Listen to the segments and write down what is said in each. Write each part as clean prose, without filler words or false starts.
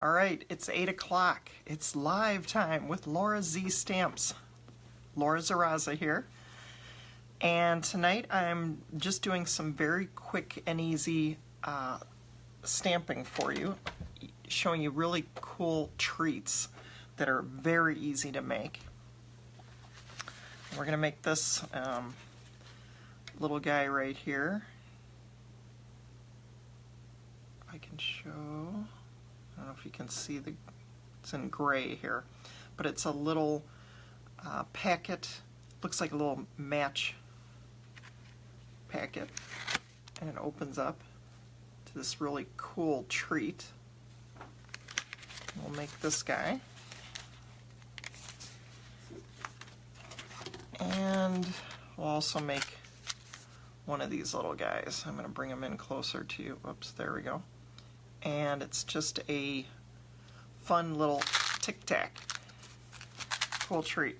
All right, it's 8 o'clock. It's live time with Laura Z Stamps. Laura Zaraza here. And tonight I'm just doing some very quick and easy stamping for you, showing you really cool treats that are very easy to make. We're going to make this little guy right here. If I can show, I don't know if you can see it's in gray here, but it's a little packet, looks like a little match packet, and it opens up to this really cool treat. We'll make this guy. And we'll also make one of these little guys. I'm going to bring them in closer to you. Whoops, there we go. And it's just a fun little tic-tac. Cool treat.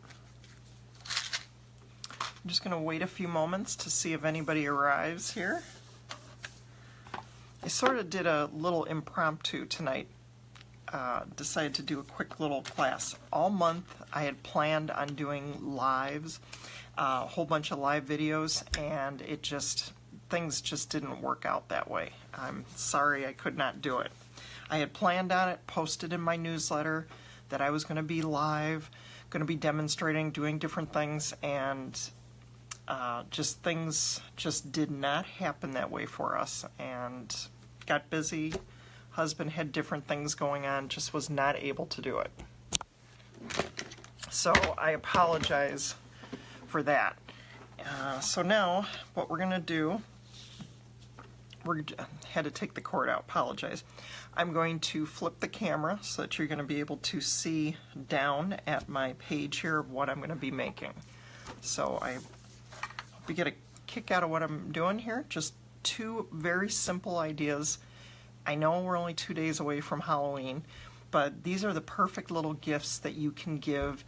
I'm just going to wait a few moments to see if anybody arrives here. I sort of did a little impromptu tonight. Decided to do a quick little class. All month I had planned on doing lives, a whole bunch of live videos, and things just didn't work out that way. I'm sorry I could not do it. I had planned on it, posted in my newsletter that I was going to be live, going to be demonstrating, doing different things, and things just did not happen that way for us, and got busy. Husband had different things going on, just was not able to do it. So I apologize for that. So now what we're going to do, had to take the cord out, apologize. I'm going to flip the camera so that you're going to be able to see down at my page here of what I'm going to be making. So I hope you get a kick out of what I'm doing here. Just two very simple ideas. I know we're only 2 days away from Halloween, but these are the perfect little gifts that you can give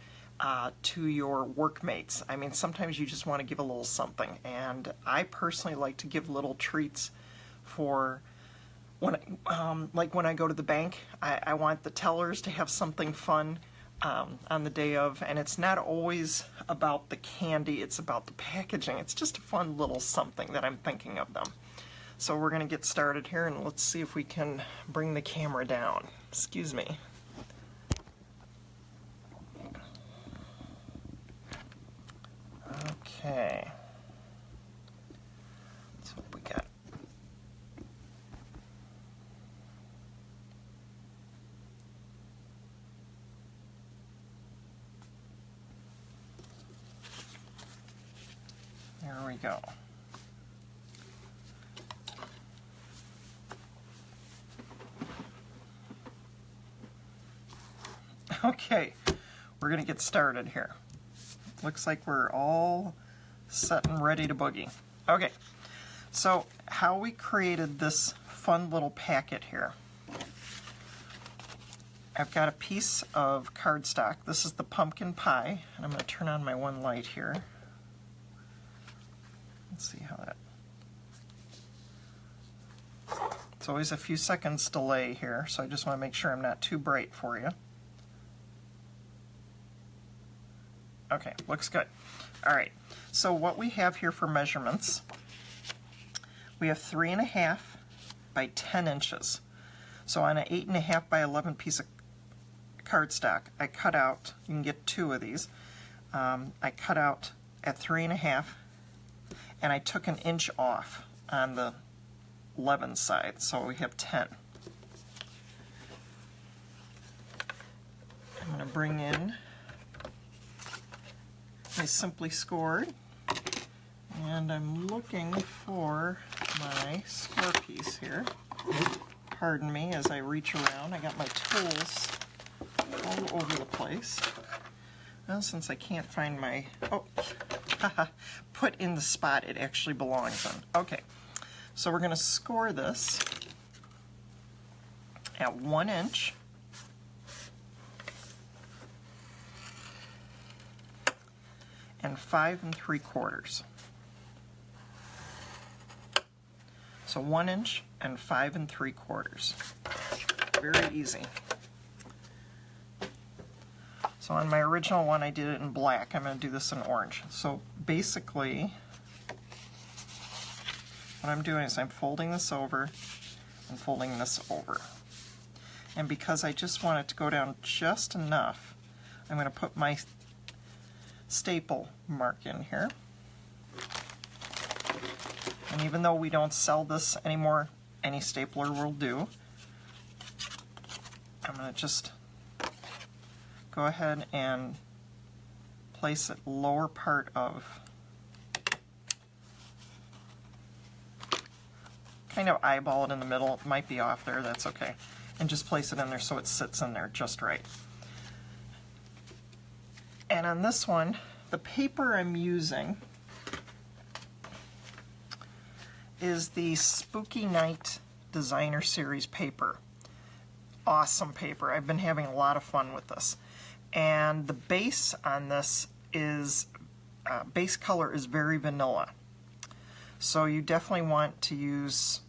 to your workmates. I mean, sometimes you just want to give a little something, and I personally like to give little treats for when, like when I go to the bank. I want the tellers to have something fun on the day of, and it's not always about the candy, it's about the packaging. It's just a fun little something that I'm thinking of them. So we're going to get started here, and let's see if we can bring the camera down. Excuse me. Okay. That's what we got. There we go. Okay, we're going to get started here. Looks like we're all set and ready to boogie. Okay, so how we created this fun little packet here. I've got a piece of cardstock. This is the pumpkin pie, and I'm going to turn on my one light here. Let's see how that... It's always a few seconds delay here, so I just want to make sure I'm not too bright for you. Okay, looks good. All right, so what we have here for measurements, we have 3.5 by 10 inches. So on an 8.5 by 11 piece of cardstock, I cut out, you can get 2 of these, I cut out at 3.5, and I took 1 inch off on the 11 side, so we have 10. I'm going to bring in I Simply Scored, and I'm looking for my score piece here. Pardon me as I reach around. I got my tools all over the place. Well, since I can't find my, put in the spot it actually belongs in. Okay, so we're going to score this at 1 inch. And 5 3/4. So 1 inch and 5 3/4. Very easy. So on my original one I did it in black. I'm going to do this in orange. So basically what I'm doing is I'm folding this over and folding this over. And because I just want it to go down just enough, I'm going to put my staple mark in here. And even though we don't sell this anymore, any stapler will do. I'm going to just go ahead and place it lower part of, kind of eyeball it in the middle. It might be off there, that's okay. And just place it in there so it sits in there just right. And on this one, the paper I'm using is the Spooky Night Designer Series paper. Awesome paper. I've been having a lot of fun with this. And the base on this is, base color is very vanilla. So you definitely want to use,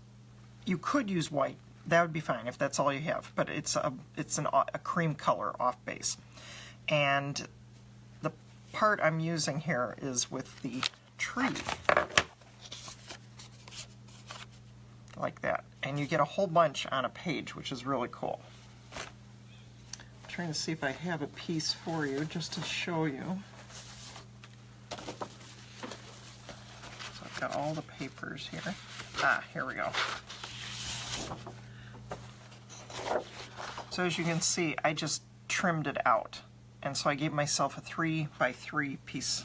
you could use white. That would be fine if that's all you have. But it's a cream color off base. And the part I'm using here is with the tree. Like that. And you get a whole bunch on a page, which is really cool. I'm trying to see if I have a piece for you just to show you. So I've got all the papers here. Ah, here we go. So as you can see, I just trimmed it out. And so I gave myself a 3x3 piece.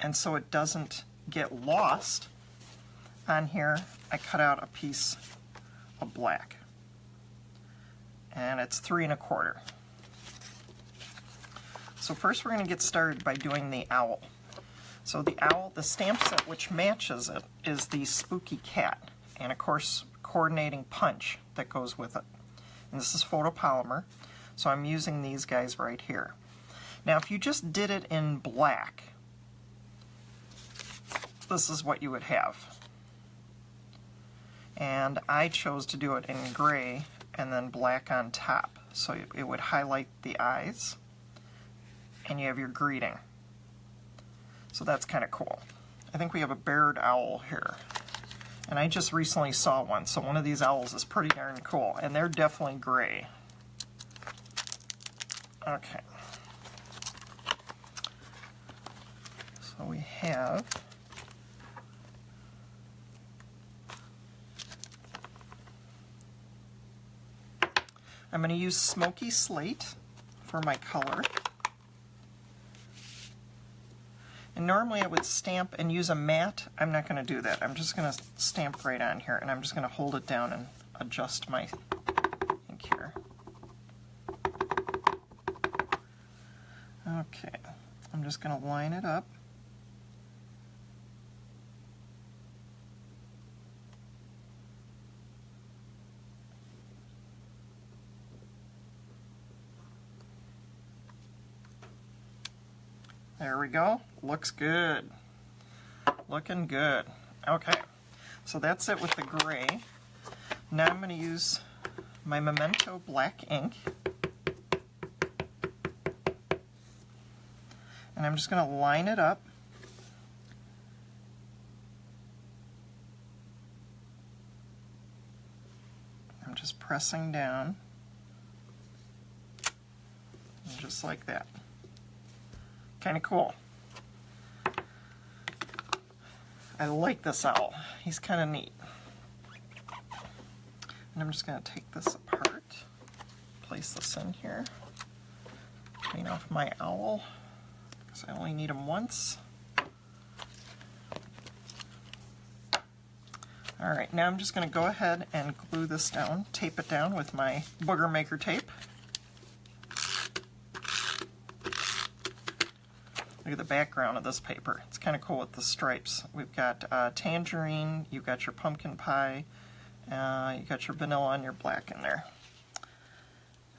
And so it doesn't get lost on here, I cut out a piece of black. And it's 3 1/4. So first we're going to get started by doing the owl. So the owl, the stamp set which matches it is the Spooky Cat. And of course, coordinating punch that goes with it. And this is photopolymer. So I'm using these guys right here. Now if you just did it in black, this is what you would have. And I chose to do it in gray and then black on top. So it would highlight the eyes and you have your greeting. So that's kind of cool. I think we have a barred owl here. And I just recently saw one, so one of these owls is pretty darn cool. And they're definitely gray. Okay. So we have I'm going to use Smoky Slate for my color. And normally I would stamp and use a mat. I'm not going to do that. I'm just going to stamp right on here, and I'm just going to hold it down and adjust my ink here. Okay, I'm just going to line it up. There we go. Looks good. Looking good. Okay, so that's it with the gray. Now I'm going to use my Memento black ink. And I'm just going to line it up. I'm just pressing down. And just like that. Kind of cool. I like this owl. He's kind of neat. And I'm just going to take this apart, place this in here, clean off my owl, because I only need him once. Alright, now I'm just going to go ahead and glue this down, tape it down with my Booger Maker tape. Look at the background of this paper. It's kind of cool with the stripes. We've got tangerine, you've got your pumpkin pie, you got your vanilla and your black in there.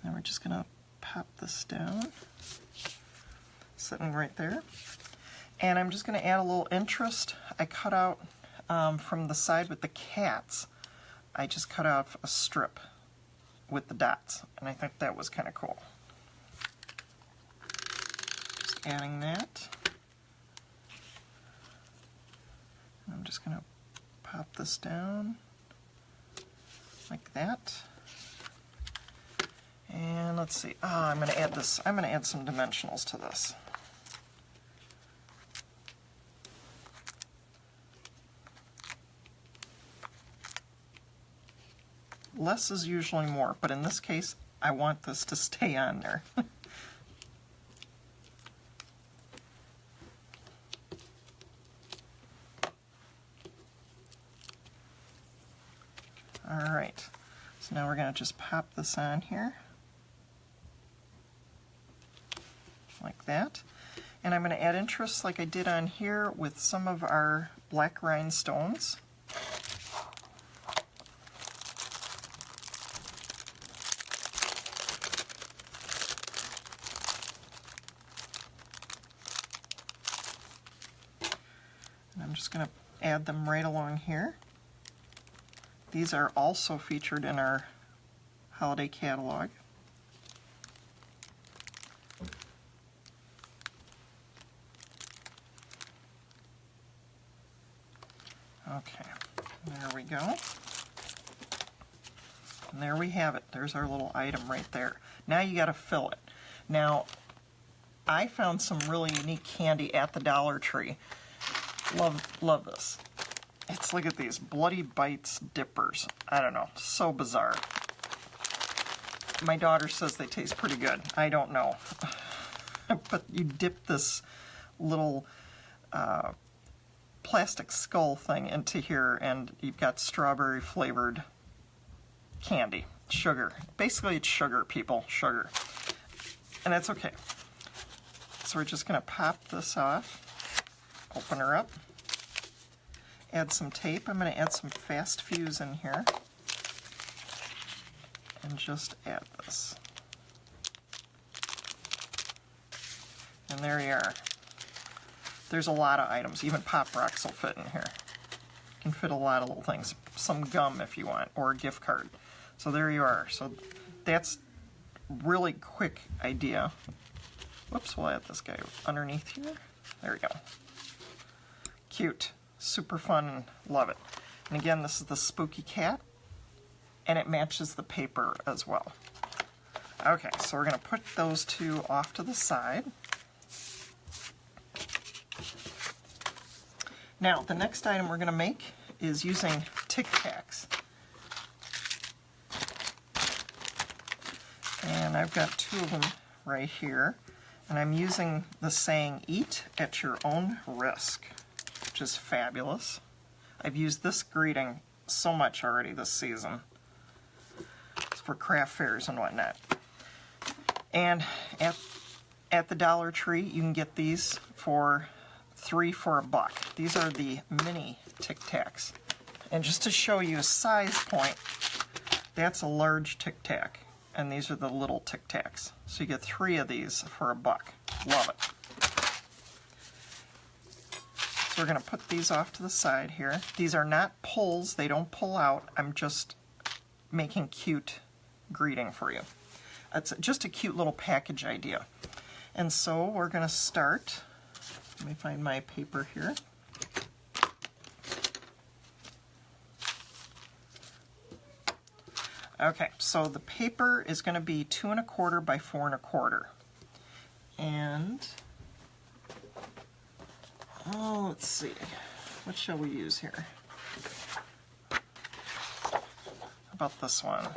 And we're just going to pop this down, sitting right there. And I'm just going to add a little interest. I cut out from the side with the cats, I just cut out a strip with the dots, and I think that was kind of cool. adding that. I'm just going to pop this down like that. And let's see. I'm going to add this. I'm going to add some dimensionals to this. Less is usually more, but in this case, I want this to stay on there. All right, so now we're going to just pop this on here, like that. And I'm going to add interest like I did on here with some of our black rhinestones. I'm just going to add them right along here. These are also featured in our holiday catalog. Okay, there we go. And there we have it. There's our little item right there. Now you got to fill it. Now, I found some really unique candy at the Dollar Tree. Love this. It's, look at these, Bloody Bites dippers. I don't know, so bizarre. My daughter says they taste pretty good. I don't know. But you dip this little plastic skull thing into here and you've got strawberry flavored candy, sugar. Basically it's sugar, people, sugar. And that's okay. So we're just gonna pop this off. Open her up, add some tape. I'm going to add some fast fuse in here and just add this. And there you are. There's a lot of items. Even Pop Rocks will fit in here. You can fit a lot of little things. Some gum if you want, or a gift card. So there you are. So that's really quick idea. Whoops, we'll add this guy underneath here. There we go. Cute, super fun, love it. And again, this is the Spooky Cat, and it matches the paper as well. Okay, so we're going to put those two off to the side. Now, the next item we're going to make is using Tic Tacs. And I've got two of them right here, and I'm using the saying, "Eat at your own risk," which is fabulous. I've used this greeting so much already this season. It's for craft fairs and whatnot. And at the Dollar Tree, you can get these for 3 for $1. These are the mini Tic Tacs. And just to show you a size point, that's a large Tic Tac. And these are the little Tic Tacs. So you get 3 of these for $1. Love it. So we're going to put these off to the side here. These are not pulls, they don't pull out. I'm just making cute greeting for you. It's just a cute little package idea. And so we're going to start. Let me find my paper here. Okay, so the paper is going to be 2 1/4 by 4 1/4. And let's see, what shall we use here? How about this one?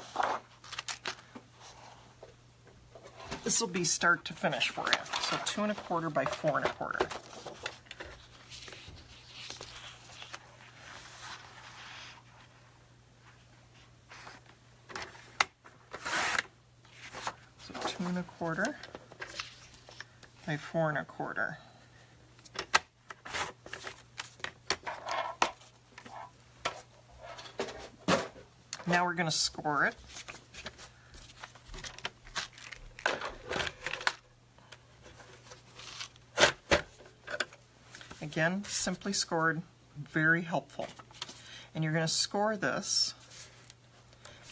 This will be start to finish for you. So 2 1/4 by 4 1/4. So 2 1/4 by 4 1/4. Now we're going to score it. Again, simply scored, very helpful. And you're going to score this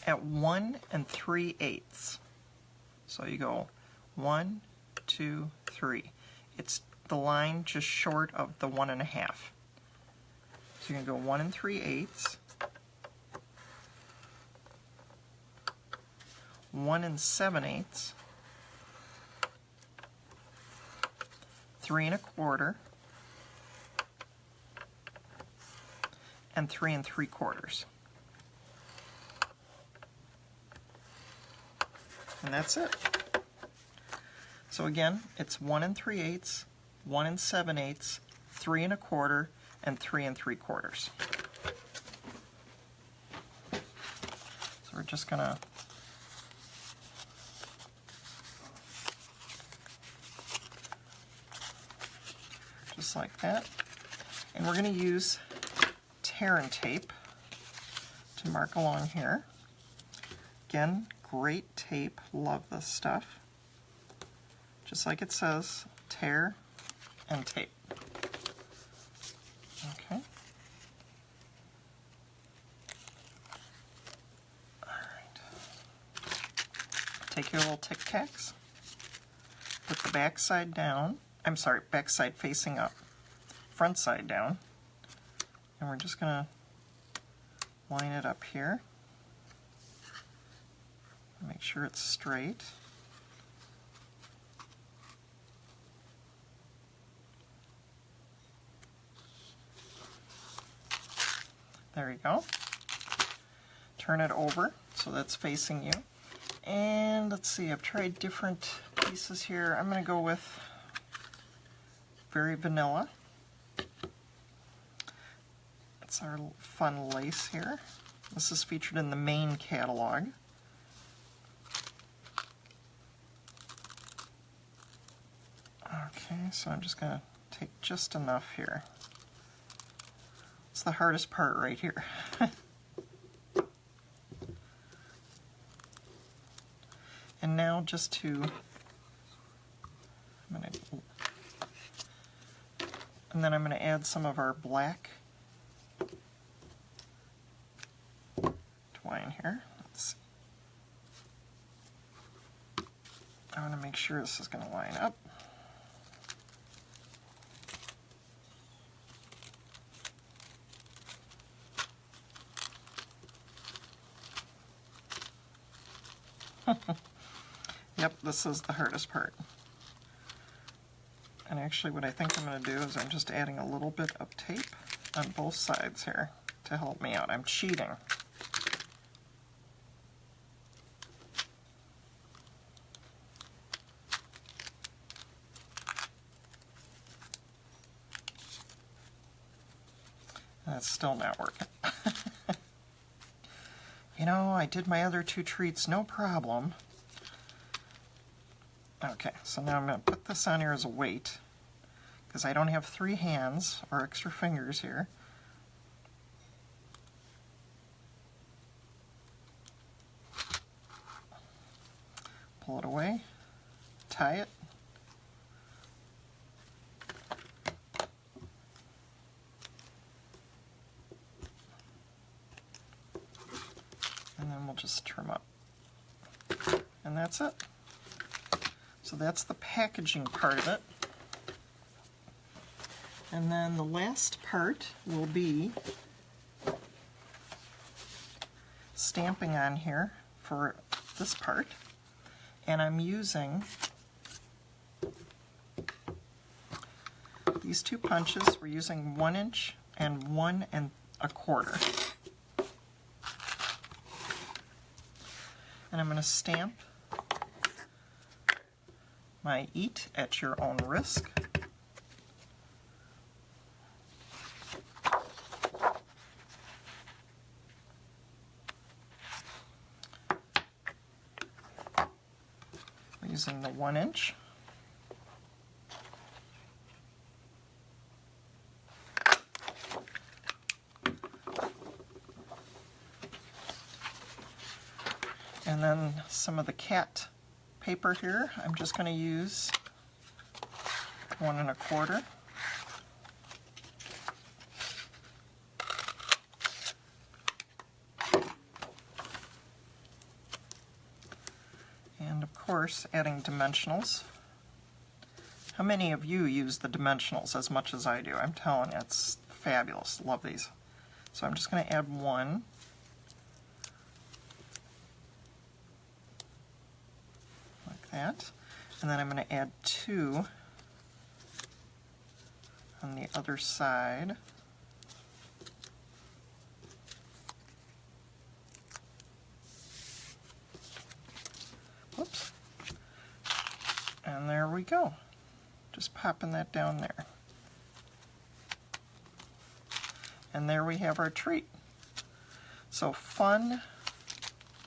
at 1 3/8. So you go 1, 2, 3. it's the line just short of the 1 1/2. So you're going to go 1 3/8, 1 7/8, 3 1/4, and 3 3/4. And that's it. So again, it's 1 3/8, 1 7/8, 3 1/4, and 3 3/4. So we're just gonna just like that. And we're gonna use tear and tape to mark along here. Again, great tape, love this stuff. Just like it says, tear and tape. Okay. Alright. Take your little Tic Tacs, put the back side down, I'm sorry, back side facing up, front side down, and we're just going to line it up here. Make sure it's straight. There you go. Turn it over so that's facing you. And let's see, I've tried different pieces here. I'm going to go with Very Vanilla. That's our fun lace here. This is featured in the main catalog. Okay, so I'm just going to take just enough here. It's the hardest part right here. And now just to, and then I'm going to add some of our black twine here. Let's see. I want to make sure this is going to line up. Yep, this is the hardest part. And actually what I think I'm going to do is I'm just adding a little bit of tape on both sides here to help me out. I'm cheating. That's still not working. You know, I did my other two treats, no problem. Okay, so now I'm going to put this on here as a weight, because I don't have 3 hands or extra fingers here. Pull it away, tie it. And then we'll just trim up. And that's it. So that's the packaging part of it. And then the last part will be stamping on here for this part. And I'm using these 2 punches. We're using 1 inch and 1 1/4. And I'm going to stamp my "Eat at Your Own Risk." We're using the 1 inch. And then some of the cat paper here, I'm just going to use 1 1/4. And of course, adding dimensionals How many of you use the dimensionals as much as I do? I'm telling you, it's fabulous. Love these. So I'm just going to add one. Like that. And then I'm going to add two on the other side. Whoops. And there we go. Just popping that down there. And there we have our treat. So fun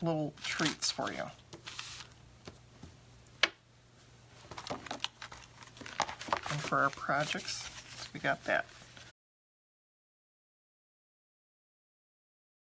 little treats for you. And for our projects, we got that.